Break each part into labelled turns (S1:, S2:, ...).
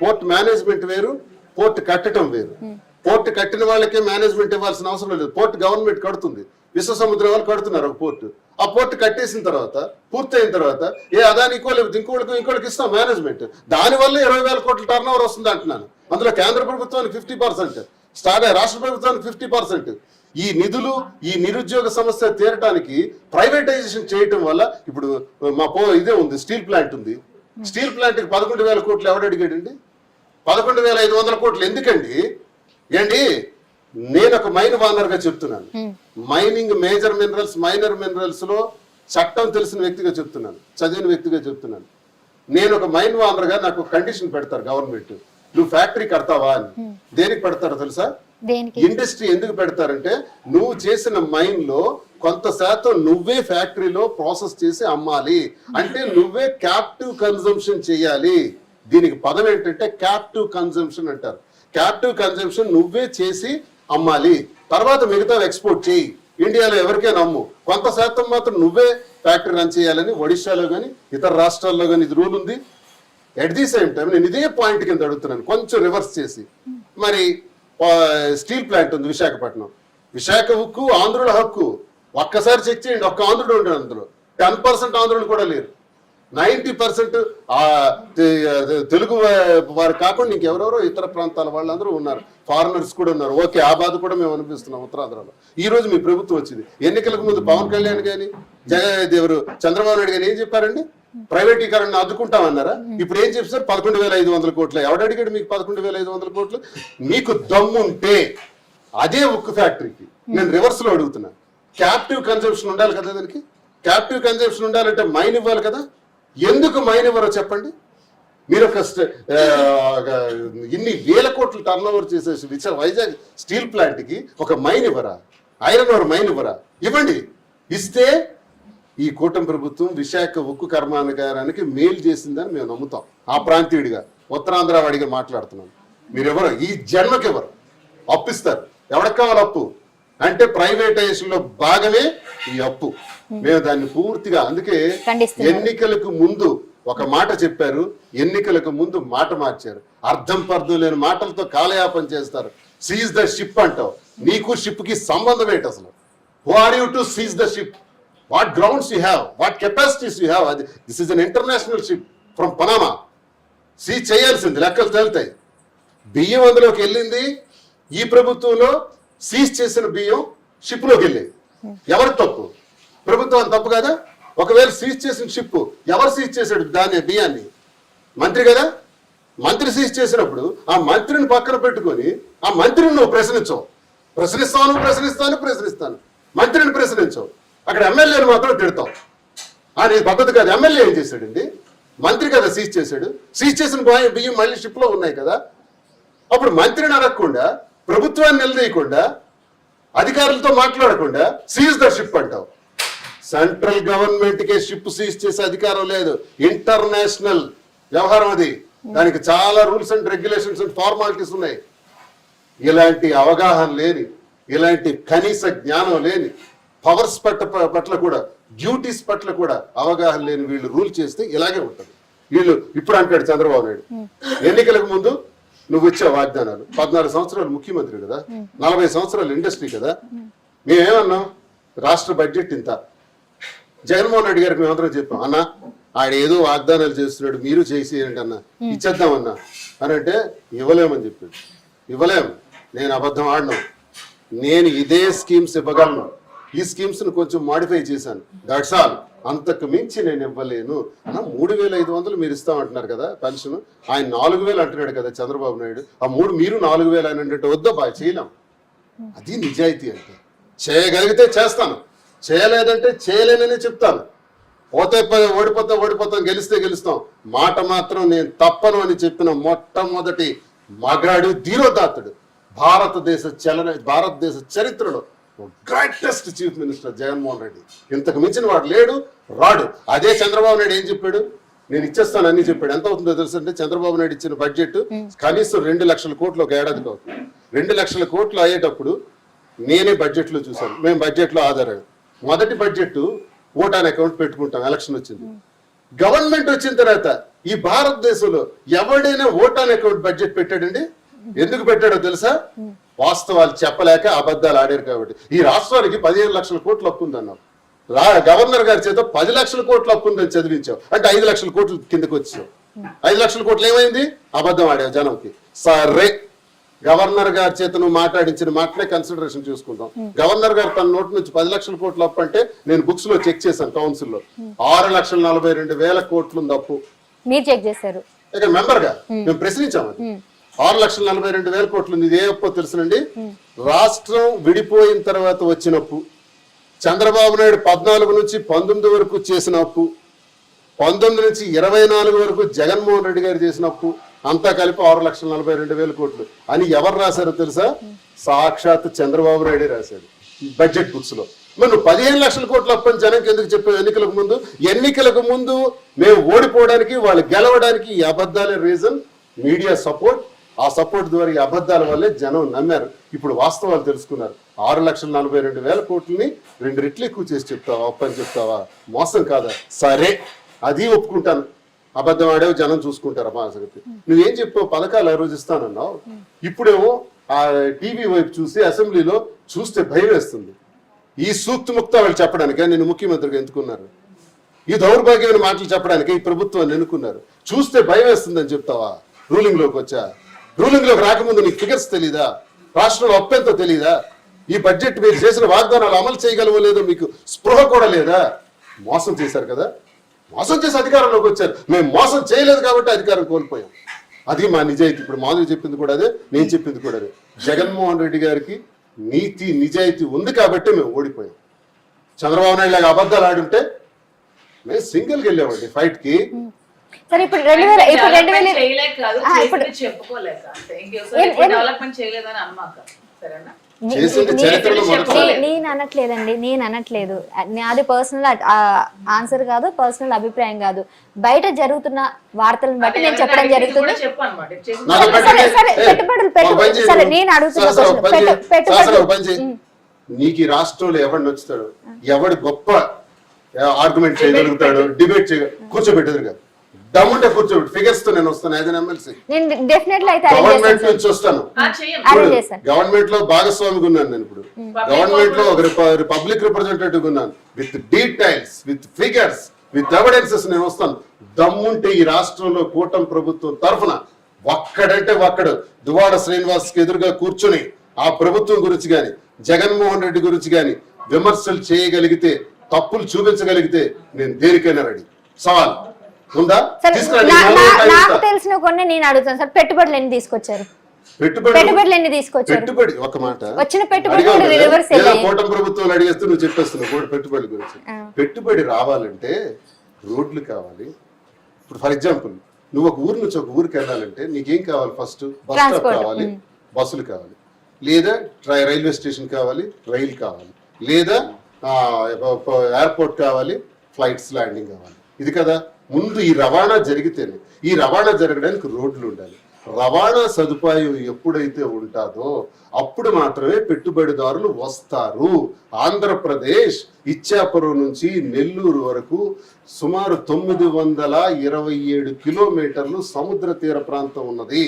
S1: Port management వేరు, port కట్టడం వేరు. పోర్ట్ కట్టిన వాళ్ళకే మేనేజ్మెంట్ ఇవ్వాల్సిన అవసరం లేదు. పోర్ట్ గవర్నమెంట్ కడుతుంది, విశ్వ సముద్రం వాళ్ళు కడుతున్నారు ఒక పోర్టు. ఆ పోర్ట్ కట్టేసిన తర్వాత, పూర్తయిన తర్వాత ఏ అదానికో లేకపోతే ఇంకోళ్ళకి ఇస్తాం మేనేజ్మెంట్. దానివల్ల 20,000 కోట్ల టర్న్ ఓవర్ వస్తుంది అంటున్నాను. అందులో కేంద్ర ప్రభుత్వానికి 50%, రాష్ట్ర ప్రభుత్వానికి 50%. ఈ నిధులు, ఈ నిరుద్యోగ సమస్య తీరటానికి ప్రైవేటైజేషన్ చేయటం వల్ల ఇప్పుడు ఇదే ఉంది, స్టీల్ ప్లాంట్ ఉంది. స్టీల్ ప్లాంట్ కి 11,000 కోట్లు ఎవడు అడిగాడండి? 11,500 కోట్లు ఎందుకండి? ఏంటి, నేను ఒక మైన్ వానర్ గా చెప్తున్నాను. Mining, major minerals, minor minerals లో చట్టం తెలిసిన వ్యక్తిగా చెప్తున్నాను, చదివిన వ్యక్తిగా చెప్తున్నాను. నేను ఒక మైన్ వానర్ గా నాకు కండిషన్ పెడతారు గవర్నమెంట్, నువ్వు ఫ్యాక్టరీ కడతావా అని. దేనికి పెడతారో తెలుసా? ఇండస్ట్రీ ఎందుకు పెడతారంటే, నువ్వు చేసిన మైన్ లో కొంత శాతం నువ్వే ఫ్యాక్టరీలో ప్రాసెస్ చేసి అమ్మాలి, అంటే నువ్వే క్యాప్టివ్ కన్జంప్షన్ చేయాలి. దీనికి పదం ఏంటంటే క్యాప్టివ్ కన్జంప్షన్ అంటారు. క్యాప్టివ్ కన్జంప్షన్ నువ్వే చేసి అమ్మాలి, తర్వాత మిగతా ఎక్స్పోర్ట్ చేయి, ఇండియాలో ఎవరికైనా అమ్ము, కొంత శాతం మాత్రం నువ్వే ఫ్యాక్టరీ రన్ చేయాలని ఒడిశాలో కానీ ఇతర రాష్ట్రాల్లో కానీ ఇది రూల్ ఉంది. ఎట్ ది సేమ్ టైం నేను ఇదే పాయింట్ కింద అడుగుతున్నాను, కొంచెం రివర్స్ చేసి. మరి స్టీల్ ప్లాంట్ ఉంది విశాఖపట్నం, విశాఖ ఉక్కు ఆంధ్రుల హక్కు. ఒక్కసారి చెక్ చేయండి, ఒక్క ఆంధ్రుడు ఉంటాడు అందులో. 10% ఆంధ్రులు కూడా లేరు. 90% తెలుగు వారు కాకుండా ఇంకెవరెవరో ఇతర ప్రాంతాల వాళ్ళందరూ ఉన్నారు, ఫారినర్స్ కూడా ఉన్నారు. ఓకే, ఆ బాధ కూడా మేము అనిపిస్తున్నాం ఉత్తరాంధ్రలో. ఈ రోజు మీ ప్రభుత్వం వచ్చింది, ఎన్నికలకు ముందు పవన్ కళ్యాణ్ గాని చంద్రబాబు నాయుడు గాని ఏం చెప్పారండి? ప్రైవేటీకరణ అడ్డుకుంటామన్నారా? ఇప్పుడు ఏం చెప్పారు? 11,500 కోట్లు. ఎవడు అడిగాడు మీకు 11,500 కోట్లు? మీకు దమ్ముంటే అదే ఉక్కు ఫ్యాక్టరీకి, నేను రివర్స్ లో అడుగుతున్నా, క్యాప్టివ్ కన్జంప్షన్ ఉండాలి కదా. దానికి క్యాప్టివ్ కన్జంప్షన్ ఉండాలంటే మైన్ ఇవ్వాలి కదా. ఎందుకు మైన్ ఇవ్వరో చెప్పండి. మీరు ఒక ఇన్ని వేల కోట్లు టర్న్ ఓవర్ చేసేసి వైజాగ్ స్టీల్ ప్లాంట్ కి ఒక మైన్ ఇవ్వరా? ఐరన్ ఓర్ మైన్ ఇవ్వరా? ఇవ్వండి. ఇస్తే ఈ కూటమి ప్రభుత్వం విశాఖ ఉక్కు కర్మాగారానికి మేలు చేసిందని మేము నమ్ముతాం. ఆ ప్రాంతీయుడిగా ఉత్తరాంధ్ర వాడిగా మాట్లాడుతున్నాను. మీరెవరు ఈ జన్మకి ఎవరు అప్పిస్తారు? ఎవరికి కావాలి అప్పు? అంటే ప్రైవేటైజేషన్ లో భాగమే ఈ అప్పు. మేము దాన్ని పూర్తిగా, అందుకే ఎన్నికలకు ముందు ఒక మాట చెప్పారు, ఎన్నికలకు ముందు మాట మార్చారు. అర్థం పర్థం లేని మాటలతో కాలయాపన చేస్తారు. సీజ్ ద షిప్ అంటావు, నీకు షిప్ కి సంబంధం ఏంటి అసలు? Who are you to seize the ship? What grounds you have? What capacities you have? This is an international ship from Panama. Seize చేయాల్సింది, లెక్కలు తేలుతాయి. బియ్యం అందులోకి వెళ్ళింది ఈ ప్రభుత్వంలో. సీజ్ చేసిన బియ్యం షిప్ లోకి వెళ్ళేది. ఎవరి తప్పు? ప్రభుత్వం తప్పు కదా. ఒకవేళ సీజ్ చేసిన షిప్ ఎవరు సీజ్ చేశాడు దాని బియ్యాన్ని? మంత్రి కదా. మంత్రి సీజ్ చేసినప్పుడు ఆ మంత్రిని పక్కన పెట్టుకొని ఆ మంత్రిని నువ్వు ప్రశ్నిస్తాను మంత్రిని ప్రశ్నించవు. అక్కడ ఎమ్మెల్యేని మాత్రం తిడతావు. అది పద్ధతి కాదు. ఎమ్మెల్యే ఏం చేశాడండి? మంత్రి కదా సీజ్ చేశాడు. సీజ్ చేసిన బియ్యం మళ్ళీ షిప్ లో ఉన్నాయి కదా. అప్పుడు మంత్రిని అడగకుండా, ప్రభుత్వాన్ని నిలదీయకుండా, అధికారులతో మాట్లాడకుండా సీజ్ ద షిప్ అంటావు. సెంట్రల్ గవర్నమెంట్ కే షిప్ సీజ్ చేసే అధికారం లేదు. ఇంటర్నేషనల్ వ్యవహారం అది. దానికి చాలా rules and regulations and formalities ఉన్నాయి. ఇలాంటి అవగాహన లేని, ఇలాంటి కనీస జ్ఞానం లేని, పవర్స్ పట్ల కూడా, డ్యూటీస్ పట్ల కూడా అవగాహన లేని వీళ్ళు రూల్ చేస్తే ఇలాగే ఉంటుంది. వీళ్ళు ఇప్పుడు అంటాడు చంద్రబాబు నాయుడు, ఎన్నికలకు ముందు నువ్వు ఇచ్చే వాగ్దానాలు. 14 సంవత్సరాలు ముఖ్యమంత్రి కదా, 40 సంవత్సరాలు ఇండస్ట్రీ కదా. మేమేమన్నాం? రాష్ట్ర బడ్జెట్ ఇంత. జగన్మోహన్ రెడ్డి గారికి మేమందరం చెప్పాం, అన్న ఆయన ఏదో వాగ్దానాలు చేస్తున్నాడు, మీరు చేసేయండి అన్న, ఇచ్చేద్దామన్నా అని అంటే ఇవ్వలేమని చెప్పాడు. ఇవ్వలేము, నేను అబద్ధం ఆడినాం. నేను ఇదే స్కీమ్స్ ఇవ్వగలను. ఈ స్కీమ్స్ ను కొంచెం మాడిఫై చేశాను, దట్స్ ఆల్. అంతకు మించి నేను ఇవ్వలేను అన్న. 3,500 మీరు ఇస్తామంటున్నారు కదా పెన్షన్. ఆయన 4,000 అంటున్నాడు కదా చంద్రబాబు నాయుడు. ఆ మీరు 4,000 అని అంటే వద్దా బాయ్, చేయలేం. అది నిజాయితీ అంటే. చేయగలిగితే చేస్తాను, చేయలేదంటే చేయలేనని చెప్తాను. ఓడిపోతాం, గెలిస్తే గెలుస్తాం. మాట మాత్రం నేను తప్పను అని చెప్పిన మొట్టమొదటి మగాడు, ధీరోదాత్తుడు, భారతదేశ చరిత్రలో greatest chief minister Jaganmohan Reddy. ఇంతకు మించిన వాడు లేడు, రాడు. అదే చంద్రబాబు నాయుడు ఏం చెప్పాడు? నేను ఇచ్చేస్తాను అన్ని చెప్పాడు. ఎంత అవుతుందో తెలుసు అంటే, చంద్రబాబు నాయుడు ఇచ్చిన బడ్జెట్ కనీసం 2 లక్షల కోట్లు ఒక ఏడాదికి అవుతుంది. 2 లక్షల కోట్లు అయ్యేటప్పుడు నేనే బడ్జెట్ లో చూశాను. మేము బడ్జెట్ లో ఆధారం. మొదటి బడ్జెట్ ఓటాన్ అకౌంట్ పెట్టుకుంటాం. ఎలక్షన్ వచ్చింది, గవర్నమెంట్ వచ్చిన తర్వాత ఈ భారతదేశంలో ఎవడైనా ఓటాన్ అకౌంట్ బడ్జెట్ పెట్టాడండి? ఎందుకు పెట్టాడో తెలుసా? వాస్తవాలు చెప్పలేక అబద్ధాలు ఆడారు కాబట్టి. ఈ రాష్ట్రానికి 15 లక్షల కోట్లు అప్పు ఉందన్నావు. గవర్నర్ గారి చేత 10 లక్షల కోట్లు అప్పు ఉందని చదివించావు. అంటే 5 లక్షల కోట్లు కిందకు వచ్చావు. 5 లక్షల కోట్లు ఏమైంది? అబద్ధం ఆడావు జనంకి. సరే, గవర్నర్ గారి చేత నువ్వు మాట్లాడించిన మాటలే కన్సిడరేషన్ చూసుకుందాం. గవర్నర్ గారు తన నోటి నుంచి 10 లక్షల కోట్లు అప్పు అంటే నేను బుక్స్ లో చెక్ చేశాను. కౌన్సిల్ లో 6,42,000 కోట్లు ఉంది అప్పు.
S2: మీరు చెక్ చేశారు
S1: ఇక మెంబర్ గా మేము ప్రశ్నించాము. 6,42,000 కోట్లు ఉంది. ఇది ఏ అప్పు తెలుసునండి? రాష్ట్రం విడిపోయిన తర్వాత వచ్చిన అప్పు. చంద్రబాబు నాయుడు 14 నుంచి 19 వరకు చేసిన అప్పు, 19 నుంచి 24 వరకు జగన్మోహన్ రెడ్డి గారు చేసిన అప్పు, అంతా కలిపి 6,42,000 కోట్లు అని ఎవరు రాశారో తెలుసా? సాక్షాత్ చంద్రబాబు నాయుడే రాశాడు బడ్జెట్ బుక్స్ లో. మరి నువ్వు 15 లక్షల కోట్ల అప్పు అని జనంకి ఎందుకు చెప్పావు ఎన్నికలకు ముందు? ఎన్నికలకు ముందు మేము ఓడిపోవడానికి, వాళ్ళు గెలవడానికి ఈ అబద్ధాలే రీజన్. మీడియా సపోర్ట్, ఆ సపోర్ట్ ద్వారా ఈ అబద్ధాల వల్లే జనం నమ్మారు. ఇప్పుడు వాస్తవాలు తెలుసుకున్నారు. 6,42,000 కోట్లని 2 రెట్లు ఎక్కువ చేసి చెప్తావా? అప్పు అని చెప్తావా? మోసం కాదా? సరే, అది ఒప్పుకుంటాను. అబద్ధం ఆడేవి జనం చూసుకుంటారు. మా సంగతి నువ్వేం చెప్పావు? పథకాలు ఆ రోజు ఇస్తానన్నావు. ఇప్పుడేమో ఆ టీవీ వైపు చూసి అసెంబ్లీలో చూస్తే భయం వేస్తుంది. ఈ సూక్తిముక్త వాళ్ళు చెప్పడానికి నేను ముఖ్యమంత్రిగా ఎన్నుకున్నారు. ఈ దౌర్భాగ్యమైన మాటలు చెప్పడానికి ఈ ప్రభుత్వాన్ని ఎన్నుకున్నారు. చూస్తే భయం వేస్తుందని చెప్తావా? రూలింగ్ లోకి వచ్చా? రూలింగ్ లోకి రాకముందు నీకు ఫిగర్స్ తెలీదా? రాష్ట్రంలో అప్పు ఎంతో తెలీదా? ఈ బడ్జెట్ మీరు చేసిన వాగ్దానాలు అమలు చేయగలవో లేదో మీకు స్పృహ కూడా లేదా? మోసం చేశారు కదా, మోసం చేసి అధికారంలోకి వచ్చారు. మేము మోసం చేయలేదు కాబట్టి అధికారం కోల్పోయాం. అది మా నిజాయితీ. ఇప్పుడు మాధురి చెప్పింది కూడా అదే, నేను చెప్పింది కూడా అదే. జగన్మోహన్ రెడ్డి గారికి నీతి నిజాయితీ ఉంది కాబట్టి మేము ఓడిపోయాం. చంద్రబాబు నాయుడు లాగా అబద్ధాలు ఆడుంటే మేము సింగిల్కి వెళ్ళామండి ఫైట్ కి.
S2: సరే, ఇప్పుడు 2000
S3: డెవలప్మెంట్ చేయలేదని అన్నమాట. సరేనా?
S2: నేను అనట్లేదండి, నేను అనట్లేదు. నాది పర్సనల్ ఆన్సర్ కాదు, పర్సనల్ అభిప్రాయం కాదు. బయట జరుగుతున్న వార్తలను బట్టి నేను చెప్పడం జరుగుతుంది. పెట్టుబడులు సరే, నేను అడుగుతున్నా
S1: నీకు ఈ రాష్ట్రంలో ఎవరు నచ్చుతాడు, ఎవడు గొప్ప ఆర్గ్యుమెంట్ చేయగలుగుతాడు, డిబేట్ కూర్చోబెట్టదు కదా. దమ్ముంటే కూర్చోబెట్టి ఫిగర్స్ తో నేను వస్తాను. యాజ్ ఎన్ ఎమ్మెల్సీ గవర్నమెంట్ నుంచి వస్తాను. గవర్నమెంట్ లో భాగస్వామిగా ఉన్నాను నేను. ఇప్పుడు గవర్నమెంట్ లో ఒక పబ్లిక్ రిప్రజెంటేటివ్ ఉన్నాను. With details, with figures, with evidences నేను వస్తాను. దమ్ముంటే ఈ రాష్ట్రంలో కూటమి ప్రభుత్వం తరఫున ఒక్కడంటే ఒక్కడు దువ్వాడ శ్రీనివాస్ కి ఎదురుగా కూర్చుని ఆ ప్రభుత్వం గురించి గాని, జగన్మోహన్ రెడ్డి గురించి గాని విమర్శలు చేయగలిగితే, తప్పులు చూపించగలిగితే నేను దేనికైనా రెడీ. సవాల్ ఉందా?
S2: నాకు తెలిసిన కొన్ని నేను అడుగుతాను సార్. పెట్టుబడులు ఎన్ని తీసుకొచ్చారు?
S1: పెట్టుబడి ఒక మాట
S2: వచ్చిన పెట్టుబడి రివర్స్
S1: కూటమి ప్రభుత్వం అడిగేస్తూ నువ్వు చెప్పేస్తున్నావు పెట్టుబడి గురించి. పెట్టుబడి రావాలంటే రోడ్లు కావాలి. ఇప్పుడు ఫర్ ఎగ్జాంపుల్ నువ్వు ఒక ఊరు నుంచి ఒక ఊరికి వెళ్ళాలంటే నీకేం కావాలి? ఫస్ట్ బస్ స్టాప్ కావాలి, బస్సులు కావాలి, లేదా రైల్వే స్టేషన్ కావాలి, రైలు కావాలి, లేదా ఎయిర్పోర్ట్ కావాలి, ఫ్లైట్స్ ల్యాండింగ్ కావాలి. ఇది కదా ముందు ఈ రవాణా జరిగితేనే. ఈ రవాణా జరగడానికి రోడ్లు ఉండాలి. రవాణా సదుపాయం ఎప్పుడైతే ఉంటుందో అప్పుడు మాత్రమే పెట్టుబడిదారులు వస్తారు. ఆంధ్రప్రదేశ్ ఇచ్చాపురం నుంచి నెల్లూరు వరకు సుమారు 927 కిలోమీటర్లు సముద్ర తీర ప్రాంతం ఉన్నది.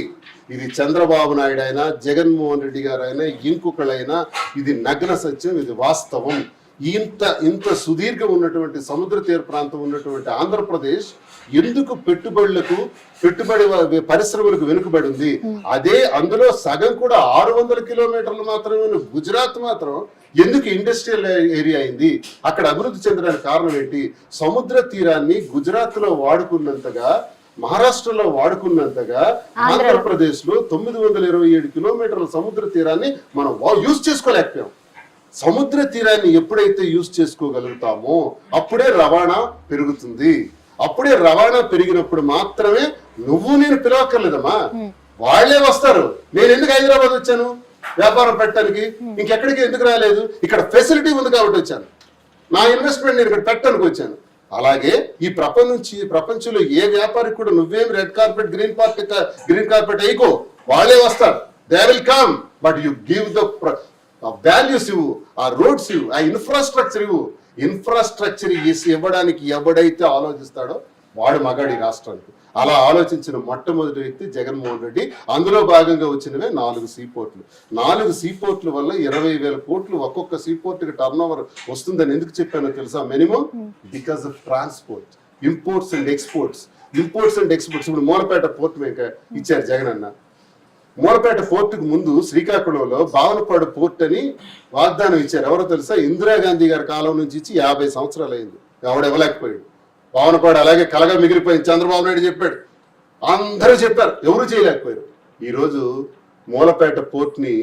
S1: ఇది చంద్రబాబు నాయుడు అయినా, జగన్మోహన్ రెడ్డి గారు అయినా, ఇంకొకళ్ళైనా ఇది నగ్న సత్యం, ఇది వాస్తవం. ఇంత సుదీర్ఘం ఉన్నటువంటి సముద్ర తీర ప్రాంతం ఉన్నటువంటి ఆంధ్రప్రదేశ్ ఎందుకు పెట్టుబడి పరిశ్రమలకు వెనుకబడి ఉంది? అదే అందులో సగం కూడా 600 కిలోమీటర్లు మాత్రమే గుజరాత్ మాత్రం ఎందుకు ఇండస్ట్రియల్ ఏరియా అయింది? అక్కడ అభివృద్ధి చెందడానికి కారణం ఏంటి? సముద్ర తీరాన్ని గుజరాత్ లో వాడుకున్నంతగా, మహారాష్ట్రలో వాడుకున్నంతగా ఆంధ్రప్రదేశ్ లో 927 కిలోమీటర్ల సముద్ర తీరాన్ని మనం యూజ్ చేసుకోలేకపోయాం. సముద్ర తీరాన్ని ఎప్పుడైతే యూజ్ చేసుకోగలుగుతామో అప్పుడే రవాణా పెరుగుతుంది. అప్పుడే రవాణా పెరిగినప్పుడు మాత్రమే నువ్వు నేను పిలవక్కర్లేదమ్మా, వాళ్లే వస్తారు. నేను ఎందుకు హైదరాబాద్ వచ్చాను? వ్యాపారం పెట్టడానికి. ఇంకెక్కడికి ఎందుకు రాలేదు? ఇక్కడ ఫెసిలిటీ ఉంది కాబట్టి వచ్చాను. నా ఇన్వెస్ట్మెంట్ నేను ఇక్కడ పెట్టడానికి వచ్చాను. అలాగే ఈ ప్రపంచంలో ఏ వ్యాపారికి కూడా నువ్వేం రెడ్ కార్పెట్ గ్రీన్ కార్పెట్ వేయకో, వాళ్ళే వస్తారు. They will come, but you give the values ఇవ్వు, ఆ రోడ్స్ ఇవ్వు, ఆ ఇన్ఫ్రాస్ట్రక్చర్ ఇవ్వు. ఇన్ఫ్రాస్ట్రక్చర్ ఇవ్వడానికి ఎవడైతే ఆలోచిస్తాడో వాడు మగాడి రాష్ట్రానికి. అలా ఆలోచించిన మొట్టమొదటి వ్యక్తి జగన్మోహన్ రెడ్డి. అందులో భాగంగా వచ్చినవే 4 సీపోర్ట్లు. 4 సీపోర్ట్ల వల్ల 20,000 కోట్లు ఒక్కొక్క సీపోర్ట్కి టర్న్ ఓవర్ వస్తుందని ఎందుకు చెప్పానో తెలుసా? Minimum because of transport, imports and exports. ఇప్పుడు మూలపేట పోర్ట్ ఇచ్చారు జగన్ అన్న. మూలపేట పోర్టుకు ముందు శ్రీకాకుళంలో భావనపాడు పోర్ట్ అని వాగ్దానం ఇచ్చారు. ఎవరో తెలుసా? ఇందిరాగాంధీ గారి కాలం నుంచి ఇచ్చి 50 సంవత్సరాలు అయింది. ఎవడు ఇవ్వలేకపోయాడు. భావనపాడు అలాగే కలగా మిగిలిపోయింది. చంద్రబాబు నాయుడు చెప్పాడు, అందరూ చెప్పారు, ఎవరు చేయలేకపోయారు. ఈరోజు మూలపేట పోర్ట్ని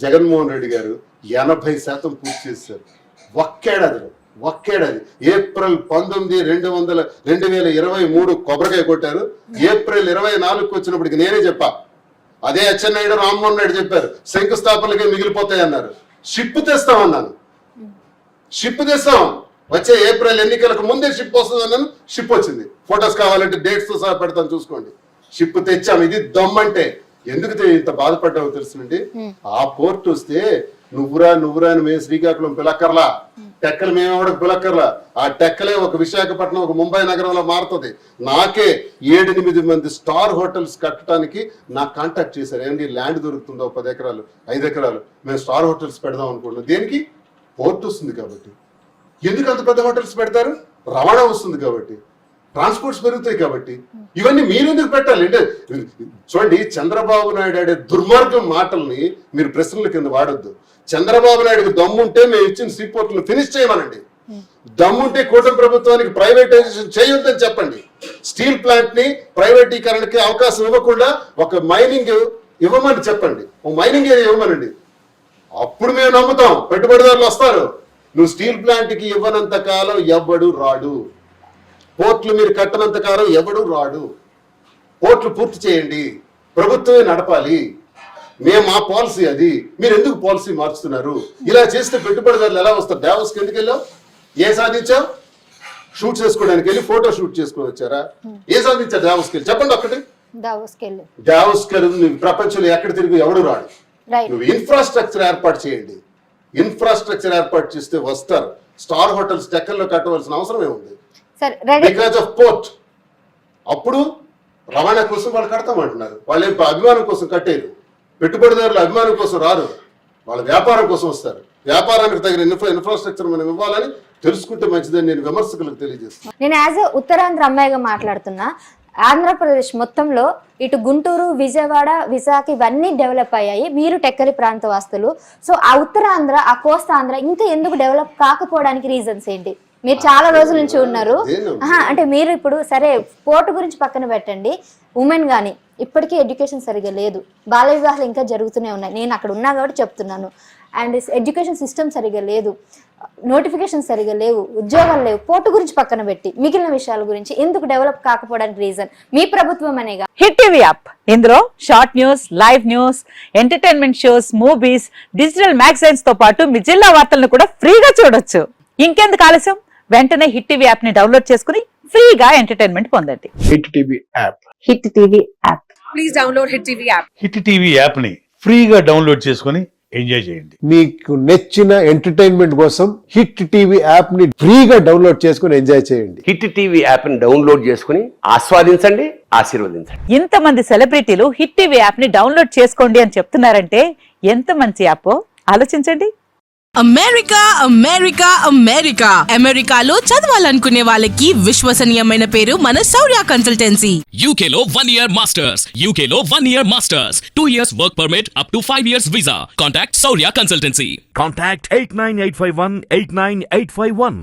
S1: జగన్మోహన్ రెడ్డి గారు 80% పూర్తి చేశారు. ఒక్కేడాది ఏప్రిల్ 19, 2023 కొబ్బరికాయ కొట్టారు. ఏప్రిల్ 24కి వచ్చినప్పటికి నేనే చెప్పా, అదే అచ్చెన్నాయుడు, రామ్మోహన్ నాయుడు చెప్పారు శంకుస్థాపనలకే మిగిలిపోతాయి అన్నారు. షిప్ తెస్తామన్నాను. వచ్చే ఏప్రిల్ ఎన్నికలకు ముందే షిప్ వస్తుంది అన్నాను. షిప్ వచ్చింది. ఫొటోస్ కావాలంటే డేట్స్ తో సహా పెడతాను, చూసుకోండి. షిప్ తెచ్చాం. ఇది దమ్మంటే. ఎందుకు ఇంత బాధపడ్డావో తెలుసునండి. ఆ పోర్ట్ వస్తే నువ్వురా అని మేము శ్రీకాకుళం పిలక్కర్లా, టెక్కలు మేమెవడకు పిలక్కర్లా. ఆ టెక్కలే ఒక విశాఖపట్నం, ఒక ముంబై నగరంలో మారుతుంది. నాకే 7-8 మంది స్టార్ హోటల్స్ కట్టడానికి నాకు కాంటాక్ట్ చేశారు. ఏంటి ల్యాండ్ దొరుకుతుందో 10 ఎకరాలు 5 ఎకరాలు, మేము స్టార్ హోటల్స్ పెడదాం అనుకుంటున్నాం. దేనికి? పోర్ట్ వస్తుంది కాబట్టి. ఎందుకు అంత పెద్ద హోటల్స్ పెడతారు? రవాణా వస్తుంది కాబట్టి, ట్రాన్స్పోర్ట్స్ పెరుగుతాయి కాబట్టి. ఇవన్నీ మీరు ఎందుకు పెట్టాలి అంటే చూడండి, చంద్రబాబు నాయుడు ఆడే దుర్మార్గం మాటల్ని మీరు ప్రశ్నల కింద వాడొద్దు. చంద్రబాబు నాయుడుకి దమ్ముంటే మేము ఇచ్చిన సీపోర్ట్లను ఫినిష్ చేయమనండి. దమ్ముంటే కూటమి ప్రభుత్వానికి ప్రైవేటైజేషన్ చేయొద్దని చెప్పండి. స్టీల్ ప్లాంట్ ని ప్రైవేటీకరణకి అవకాశం ఇవ్వకుండా ఒక మైనింగ్ ఇవ్వమని చెప్పండి. ఒక మైనింగ్ ఏరియా ఇవ్వమనండి. అప్పుడు మేము నమ్ముతాం, పెట్టుబడిదారులు వస్తారు. నువ్వు స్టీల్ ప్లాంట్ కి ఇవ్వనంత కాలం ఎవడు రాడు. పోర్ట్లు మీరు కట్టనంత కాలం ఎవడు రాడు. పోర్ట్లు పూర్తి చేయండి, ప్రభుత్వమే నడపాలి. మేము మా పాలసీ అది. మీరు ఎందుకు పాలసీ మార్చుతున్నారు? ఇలా చేస్తే పెట్టుబడిదారులు ఎలా వస్తారు? డావోస్కి ఎందుకు వెళ్ళావు? ఏ సాధించావు? షూట్ చేసుకోవడానికి వెళ్ళి ఫోటో షూట్ చేసుకుని వచ్చారా? ఏ సాధించారు డావోస్కి వెళ్ళి? చెప్పండి ఒక్కటి. డావోస్కి వెళ్ళి ప్రపంచంలో ఎక్కడ తిరిగి ఎవడు రాడు. నువ్వు ఇన్ఫ్రాస్ట్రక్చర్ ఏర్పాటు చేయండి. ఇన్ఫ్రాస్ట్రక్చర్ ఏర్పాటు చేస్తే వస్తారు. స్టార్ హోటల్స్ టెక్కల్లో కట్టవలసిన అవసరం ఏముంది? Because of port. అప్పుడు రవాణా కోసం వాళ్ళు కడతామంటున్నారు. వాళ్ళు ఏం అభిమానం కోసం కట్టేరు. పెట్టుబడిదారులు అభిమానం కోసం రారు, వాళ్ళ వ్యాపారం కోసం వస్తారు. వ్యాపారానికి తగిన ఇన్ఫ్రాస్ట్రక్చర్ మనం ఇవ్వాలని తెలుసుకుంటే మంచిదని నేను విమర్శకులకు తెలియజేస్తాను.
S2: నేను యాజ్ ఎ ఉత్తరాంధ్ర అమ్మాయిగా మాట్లాడుతున్నా. ఆంధ్రప్రదేశ్ మొత్తంలో ఇటు గుంటూరు, విజయవాడ, విశాఖ ఇవన్నీ డెవలప్ అయ్యాయి. మీరు టెక్కలి ప్రాంత వాస్తులు. సో ఆ ఉత్తరాంధ్ర, ఆ కోస్తాంధ్ర ఇంకా ఎందుకు డెవలప్ కాకపోవడానికి రీజన్స్ ఏంటి? మీరు చాలా రోజుల నుంచి ఉన్నారు. అంటే మీరు ఇప్పుడు సరే పోర్టు గురించి పక్కన పెట్టండి, ఉమెన్ కానీ ఇప్పటికీ ఎడ్యుకేషన్ సరిగా లేదు. బాల్య వివాహాలు ఇంకా జరుగుతూనే ఉన్నాయి. నేను అక్కడ ఉన్నా కాబట్టి చెప్తున్నాను. అండ్ ఎడ్యుకేషన్ సిస్టమ్ సరిగా లేదు, నోటిఫికేషన్ సరిగా లేవు, ఉద్యోగాలు లేవు. పోర్టు గురించి పక్కన పెట్టి మిగిలిన విషయాల గురించి ఎందుకు డెవలప్ కాకపోవడానికి రీజన్ మీ ప్రభుత్వం అనేగా.
S4: హిట్ టీవీ యాప్, ఇందులో short news, live news, entertainment shows, movies, digital magazines తో పాటు మీ జిల్లా వార్తలను కూడా ఫ్రీగా చూడొచ్చు. ఇంకెందుకు ఆలస్యం? వెంటనే హిట్ టీవీ యాప్ ని డౌన్లోడ్ చేసుకుని ఫ్రీగా ఎంటర్టైన్మెంట్ పొందండి.
S5: Hit TV app.
S4: Hit TV app.
S6: Please download hit TV app.
S5: Hit TV app ని ఫ్రీగా డౌన్లోడ్ చేసుకుని ఎంజాయ్ చేయండి.
S7: మీకు నచ్చిన ఎంటర్టైన్మెంట్ కోసం హిట్ టీవీ యాప్ ని ఫ్రీగా డౌన్లోడ్ చేసుకుని ఎంజాయ్ చేయండి.
S8: హిట్ టీవీ యాప్ ని డౌన్లోడ్ చేసుకుని ఆస్వాదించండి, ఆశీర్వదించండి.
S4: ఇంతమంది సెలబ్రిటీలు హిట్ టీవీ యాప్ ని డౌన్లోడ్ చేసుకోండి అని చెప్తున్నారంటే ఎంత మంచి యాప్ ఆలోచించండి.
S6: అమెరికా అమెరికాలో చదవాలనుకునే వాళ్ళకి విశ్వసనీయమైన పేరు మన శౌర్య కన్సల్టెన్సీ.
S9: UK లో 1 year masters. UK లో 1 year masters. 2 years work permit up to 5 years visa. Contact Saurya Consultancy.
S10: Contact 89851 89851.